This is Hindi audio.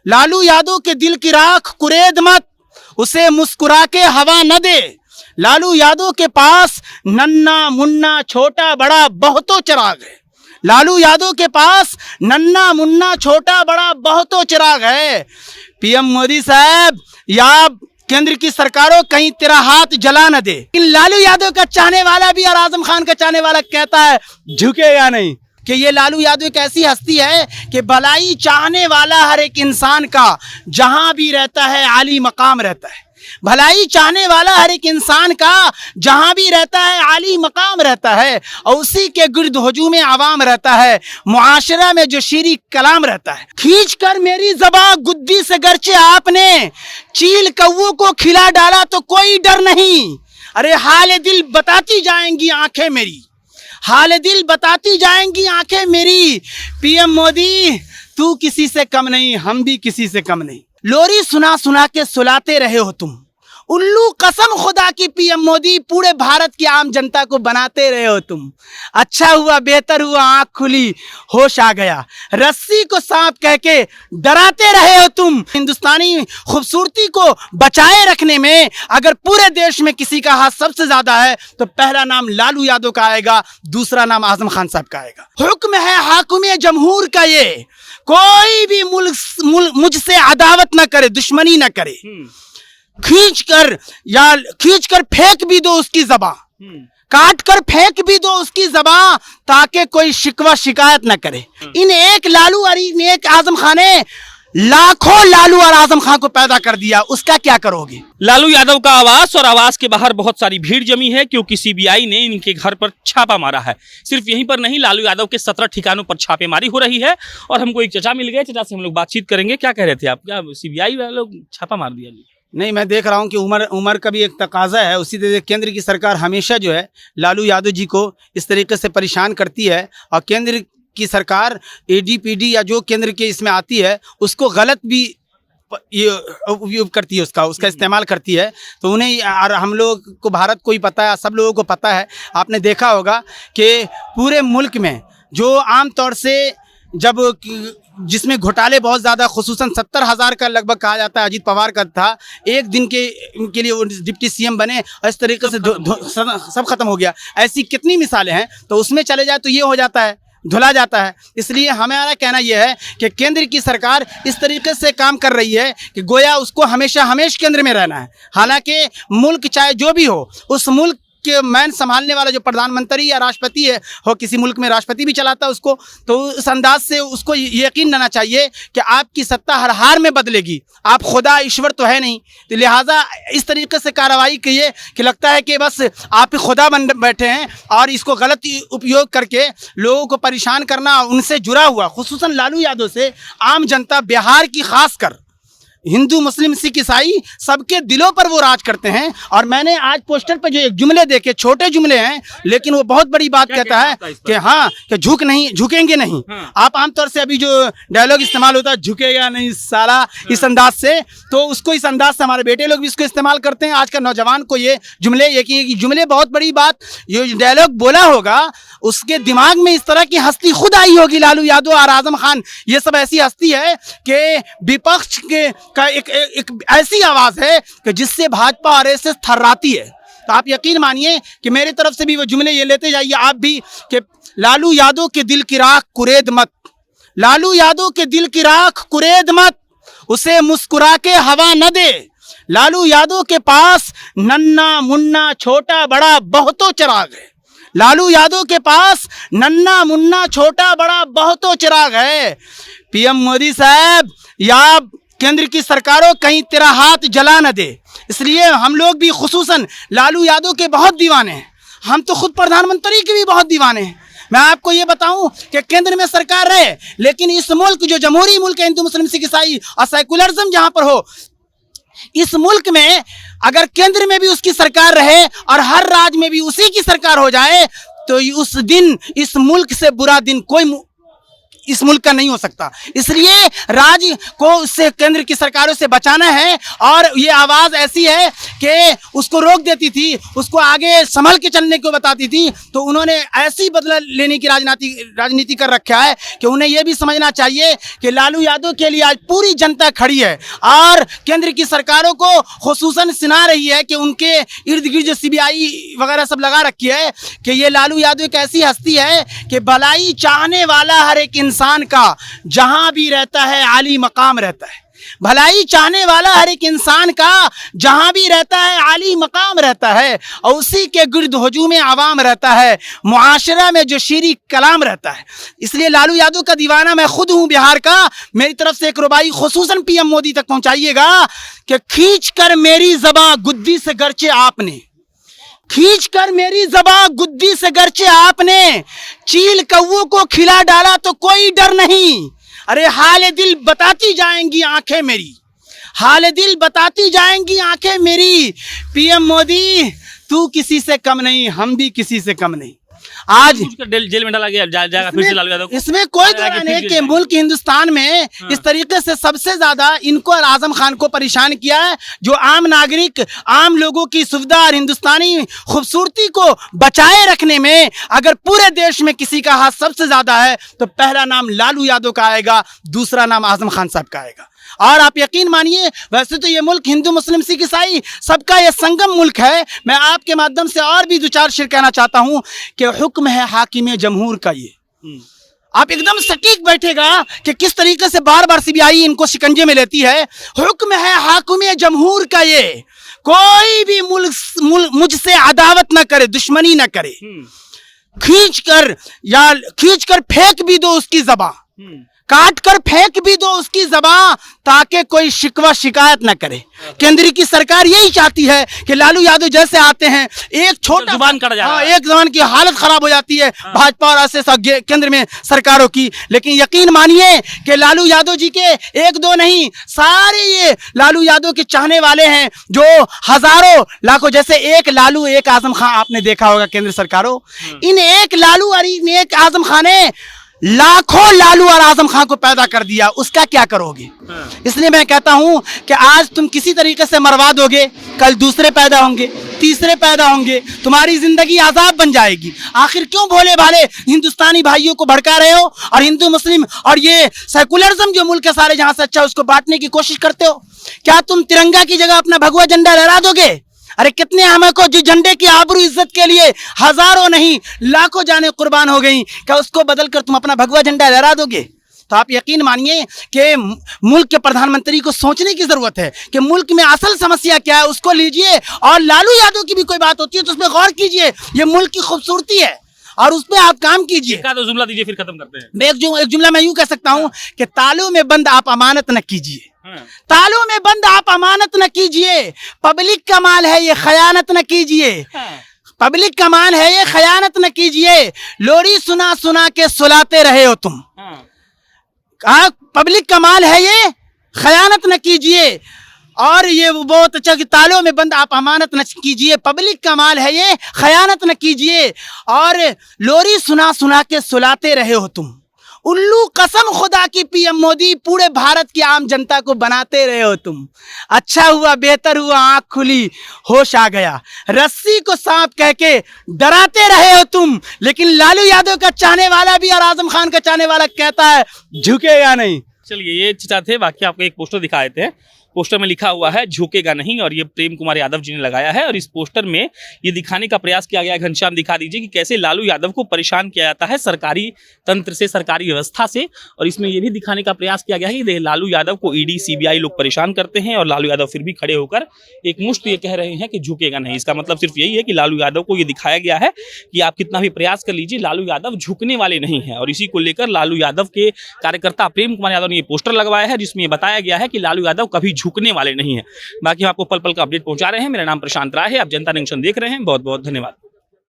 लालू यादव के दिल की राख कुरेद मत, उसे मुस्कुरा के हवा न दे। लालू यादव के पास नन्ना मुन्ना छोटा बड़ा बहुतों चिराग है। लालू यादव के पास नन्ना मुन्ना छोटा बड़ा बहुतों चिराग है। पीएम मोदी साहब या केंद्र की सरकारों कहीं तेरा हाथ जला न दे। लेकिन लालू यादव का चाहने वाला भी और आजम खान का चाहने वाला कहता है झुकेगा नहीं, कि ये लालू यादव एक ऐसी हस्ती है कि भलाई चाहने वाला हर एक इंसान का जहां भी रहता है आली मकाम रहता है। भलाई चाहने वाला हर एक इंसान का जहां भी रहता है आली मकाम रहता है, और उसी के गिर्द हुजूम आवाम रहता है, मुआशरा में जो शीरी कलाम रहता है। खींच कर मेरी ज़बां गुद्दी से गरचे आपने चील कौओं को खिला डाला तो कोई डर नहीं। अरे हाल दिल बताती जाएंगी आंखें मेरी, हाल दिल बताती जाएंगी आंखें मेरी। पीएम मोदी तू किसी से कम नहीं, हम भी किसी से कम नहीं। लोरी सुना सुना के सुलाते रहे हो तुम, उल्लू कसम खुदा की पीएम मोदी पूरे भारत की आम जनता को बनाते रहे हो तुम। अच्छा हुआ बेहतर हुआ आंख खुली होश आ गया, रस्सी को सांप कह के डराते रहे हो तुम। हिंदुस्तानी खूबसूरती को बचाए रखने में अगर पूरे देश में किसी का हाथ सबसे ज्यादा है तो पहला नाम लालू यादव का आएगा, दूसरा नाम आजम खान साहब का आएगा। हुक्म है हाकिम जमहूर का ये, कोई भी मुझसे अदावत न करे, दुश्मनी न करे। खींच कर फेंक भी दो उसकी ज़बां, काट कर फेंक भी दो उसकी ज़बां, ताकि कोई शिकवा शिकायत न करे। इन एक लालू और इन एक आजम खान ने लाखों लालू और आजम खान को पैदा कर दिया, उसका क्या करोगे? लालू यादव का आवास और आवास के बाहर बहुत सारी भीड़ जमी है, क्योंकि सीबीआई ने इनके घर पर छापा मारा है। सिर्फ यहीं पर नहीं, लालू यादव के 17 ठिकानों पर छापेमारी हो रही है। और हमको एक चचा मिल गए, चचा से हम लोग बातचीत करेंगे। क्या कह रहे थे आप, क्या सीबीआई वाले लोग छापा मार दिया? नहीं, मैं देख रहा हूँ कि उम्र का भी एक तकाजा है। उसी तरह केंद्र की सरकार हमेशा जो है लालू यादव जी को इस तरीके से परेशान करती है, और केंद्र की सरकार एडीपीडी या जो केंद्र के इसमें आती है उसको गलत भी ये उपयोग करती है, उसका इस्तेमाल करती है। तो उन्हें और हम लोग को, भारत को ही पता है, सब लोगों को पता है। आपने देखा होगा कि पूरे मुल्क में जो आम तौर से जब जिसमें घोटाले बहुत ज़्यादा, खुसूसन 70,000 का लगभग कहा जाता है अजीत पवार का था, एक दिन के लिए वो डिप्टी सीएम बने और इस तरीके से सब खत्म हो गया। ऐसी कितनी मिसालें हैं। तो उसमें चले जाए तो ये हो जाता है, धुला जाता है। इसलिए हमारा कहना यह है कि केंद्र की सरकार इस तरीके से काम कर रही है कि गोया उसको हमेशा केंद्र में रहना है। हालांकि मुल्क चाहे जो भी हो, उस मुल्क के मैन संभालने वाला जो प्रधानमंत्री या राष्ट्रपति है, हो किसी मुल्क में राष्ट्रपति भी चलाता है उसको, तो उस अंदाज से उसको यकीन रहना चाहिए कि आपकी सत्ता हर हार में बदलेगी। आप खुदा ईश्वर तो है नहीं, तो लिहाजा इस तरीके से कार्रवाई कीजिए कि लगता है कि बस आप ही खुदा बन बैठे हैं, और इसको गलत उपयोग करके लोगों को परेशान करना। उनसे जुड़ा हुआ, खुसूसन लालू यादव से आम जनता, बिहार की खासकर हिंदू मुस्लिम सिख ईसाई सबके दिलों पर वो राज करते हैं। और मैंने आज पोस्टर पे जो एक जुमले देखे, छोटे जुमले हैं लेकिन वो बहुत बड़ी बात कहता है कि हाँ, कि झुकेंगे नहीं। आप आमतौर से अभी जो डायलॉग इस्तेमाल होता है, झुकेगा नहीं साला, इस अंदाज से, तो उसको इस अंदाज से हमारे बेटे लोग भी इसको इस्तेमाल करते हैं। आज का नौजवान को ये जुमले बहुत बड़ी बात, ये डायलॉग बोला होगा, उसके दिमाग में इस तरह की हस्ती खुद आई होगी। लालू यादव और आजम खान ये सब ऐसी हस्ती है कि विपक्ष के का एक ऐसी आवाज है कि जिससे भाजपा और आरएसएस थर्राती है। तो आप यकीन मानिए कि मेरी तरफ से भी वो जुमले ये लेते जाइए आप भी, कि लालू यादव के दिल की राख कुरेद मत, लालू यादव के दिल की राख कुरेद मत, उसे मुस्कुरा के हवा न दे। लालू यादव के पास नन्ना मुन्ना छोटा बड़ा बहुतों चिराग है। लालू यादव के पास नन्ना मुन्ना छोटा बड़ा बहुतों चिराग है। पीएम मोदी साहब या केंद्र की सरकारों कहीं तेरा हाथ जला न दे। इसलिए हम लोग भी खुसूसन लालू यादव के बहुत दीवाने हैं। हम तो खुद प्रधानमंत्री के भी बहुत दीवाने हैं। मैं आपको ये बताऊं कि केंद्र में सरकार रहे, लेकिन इस मुल्क जो जमहूरी मुल्क है, हिंदू मुस्लिम सिख ईसाई और सेकुलरिज्म जहां पर हो, इस मुल्क में अगर केंद्र में भी उसकी सरकार रहे और हर राज्य में भी उसी की सरकार हो जाए, तो उस दिन इस मुल्क से बुरा दिन कोई इस मुल्क का नहीं हो सकता। इसलिए राज्य को उससे केंद्र की सरकारों से बचाना है, और ये आवाज़ ऐसी है कि उसको रोक देती थी, उसको आगे संभल के चलने को बताती थी। तो उन्होंने ऐसी बदला लेने की राजनीति कर रखा है कि उन्हें यह भी समझना चाहिए कि लालू यादव के लिए आज पूरी जनता खड़ी है, और केंद्र की सरकारों को खुसूसन सुना रही है कि उनके इर्द गिर्द जो सीबीआई वगैरह सब लगा रखी है कि ये लालू यादव एक ऐसी हस्ती है कि भलाई चाहने वाला हर एक इंसान का जहां भी रहता है आली मकाम रहता है। भलाई चाहने वाला हर एक इंसान का जहां भी रहता है आली मकाम रहता है, और उसी के गिर्द हुजूम आवाम रहता है, मुआशरा में जो शीरी कलाम रहता है। इसलिए लालू यादव का दीवाना मैं खुद हूं बिहार का। मेरी तरफ से एक रुबाई खुसूसन पीएम मोदी तक पहुंचाइएगा कि खींच कर मेरी ज़बां गुद्दी से गर्चे आपने, खींच कर मेरी ज़बां गुद्दी से गर्चे आपने, चील कौवों को खिला डाला तो कोई डर नहीं। अरे हाल दिल बताती जाएंगी आंखें मेरी, हाल दिल बताती जाएंगी आंखें मेरी। पीएम मोदी तू किसी से कम नहीं, हम भी किसी से कम नहीं। आज जेल में डाला गया जाएगा फिर से लालू यादव को। इसमें कोई दौरान नहीं कि मुल्क हिंदुस्तान में इस तरीके से सबसे ज्यादा इनको और आजम खान को परेशान किया है, जो आम नागरिक, आम लोगों की सुविधा और हिंदुस्तानी खूबसूरती को बचाए रखने में अगर पूरे देश में किसी का हाथ सबसे ज्यादा है तो पहला नाम लालू यादव का आएगा, दूसरा नाम आजम खान साहब का आएगा। और आप यकीन मानिए, वैसे तो ये मुल्क हिंदू मुस्लिम सिख ईसाई सबका ये संगम मुल्क है। मैं आपके माध्यम से और भी दो चार शेर कहना चाहता हूं कि हुक्म है हाकिम जमहूर का। ये आप एकदम सटीक बैठेगा कि किस तरीके से बार बार सीबीआई इनको शिकंजे में लेती है। हुक्म है हाकिम जमहूर का, ये कोई भी मुल्क मुझसे अदावत ना करे, दुश्मनी ना करे, खींच कर फेंक भी दो उसकी ज़बां, काट कर फेंक भी दो उसकी ज़बां, ताकि कोई शिकवा शिकायत न करे। केंद्र की सरकार यही चाहती है कि लालू यादव जैसे आते हैं एक छोटा जुबान कट जाता है, एक जबान की हालत खराब हो जाती है भाजपा और ऐसे केंद्र में सरकारों की। लेकिन यकीन मानिए कि लालू यादव जी के एक दो नहीं, सारे ये लालू यादव के चाहने वाले हैं, जो हजारों लाखों, जैसे एक लालू एक आजम खान आपने देखा होगा केंद्र सरकारों, इन एक लालू और इन एक आजम खान ने लाखों लालू और आजम खान को पैदा कर दिया, उसका क्या करोगे? इसलिए मैं कहता हूं कि आज तुम किसी तरीके से मरवा दोगे, कल दूसरे पैदा होंगे, तीसरे पैदा होंगे, तुम्हारी जिंदगी आजाद बन जाएगी। आखिर क्यों भोले भाले हिंदुस्तानी भाइयों को भड़का रहे हो और हिंदू मुस्लिम और ये सेकुलरिज्म जो मुल्क के सारे जहां से अच्छा उसको बांटने की कोशिश करते हो? क्या तुम तिरंगा की जगह अपना भगवा झंडा लहरा दोगे? अरे कितने हमें को जो झंडे की आबरू इज्जत के लिए हजारों नहीं लाखों जाने कुर्बान हो गई, क्या उसको बदलकर तुम अपना भगवा झंडा लहरा दोगे? तो आप यकीन मानिए कि मुल्क के प्रधानमंत्री को सोचने की जरूरत है कि मुल्क में असल समस्या क्या है, उसको लीजिए, और लालू यादव की भी कोई बात होती है तो उसमें गौर कीजिए। ये मुल्क की खूबसूरती है और उस पर आप काम कीजिए। तो जुमला दीजिए फिर खत्म करते हैं। एक जुमला मैं यूं कह सकता हूं कि तालों में बंद आप अमानत न कीजिए, तालों में बंद आप अमानत न कीजिए, पब्लिक का माल है ये खयानत न कीजिए, पब्लिक का माल है ये खयानत न कीजिए, लोरी सुना सुना के सुलाते रहे हो तुम, पब्लिक का माल है ये खयानत न कीजिए। और ये बहुत अच्छा कि तालों में बंद आप अमानत न कीजिए, पब्लिक का माल है ये खयानत न कीजिए, और लोरी सुना सुना के सुलाते रहे हो तुम। उल्लू कसम खुदा की पीएम मोदी, पूरे भारत की आम जनता को बनाते रहे हो तुम। अच्छा हुआ, बेहतर हुआ, आंख खुली, होश आ गया, रस्सी को सांप कह के डराते रहे हो तुम। लेकिन लालू यादव का चाहने वाला भी और आजम खान का चाहने वाला कहता है झुकेगा नहीं। चलिए, ये चीज़ थे। बाकी आपको एक पोस्टर दिखाए थे, पोस्टर में लिखा हुआ है झुकेगा नहीं, और ये प्रेम कुमार यादव जी ने लगाया है। और इस पोस्टर में ये दिखाने का प्रयास किया गया है, घनश्याम दिखा दीजिए, कि कैसे लालू यादव को परेशान किया जाता है सरकारी तंत्र से, सरकारी व्यवस्था से। और इसमें ये भी दिखाने का प्रयास किया गया है कि लालू यादव को ईडी सीबीआई लोग परेशान करते हैं, और लालू यादव फिर भी खड़े होकर एक मुश्त ये कह रहे हैं कि झुकेगा नहीं। इसका मतलब सिर्फ यही है कि लालू यादव को ये दिखाया गया है कि आप कितना भी प्रयास कर लीजिए, लालू यादव झुकने वाले नहीं है। और इसी को लेकर लालू यादव के कार्यकर्ता प्रेम कुमार यादव ने ये पोस्टर लगवाया है, जिसमें बताया गया है कि लालू यादव कभी झुकने वाले नहीं है। बाकी हम आपको पल पल का अपडेट पहुंचा रहे हैं। मेरा नाम प्रशांत राय है, आप जनता जंक्शन देख रहे हैं। बहुत बहुत धन्यवाद।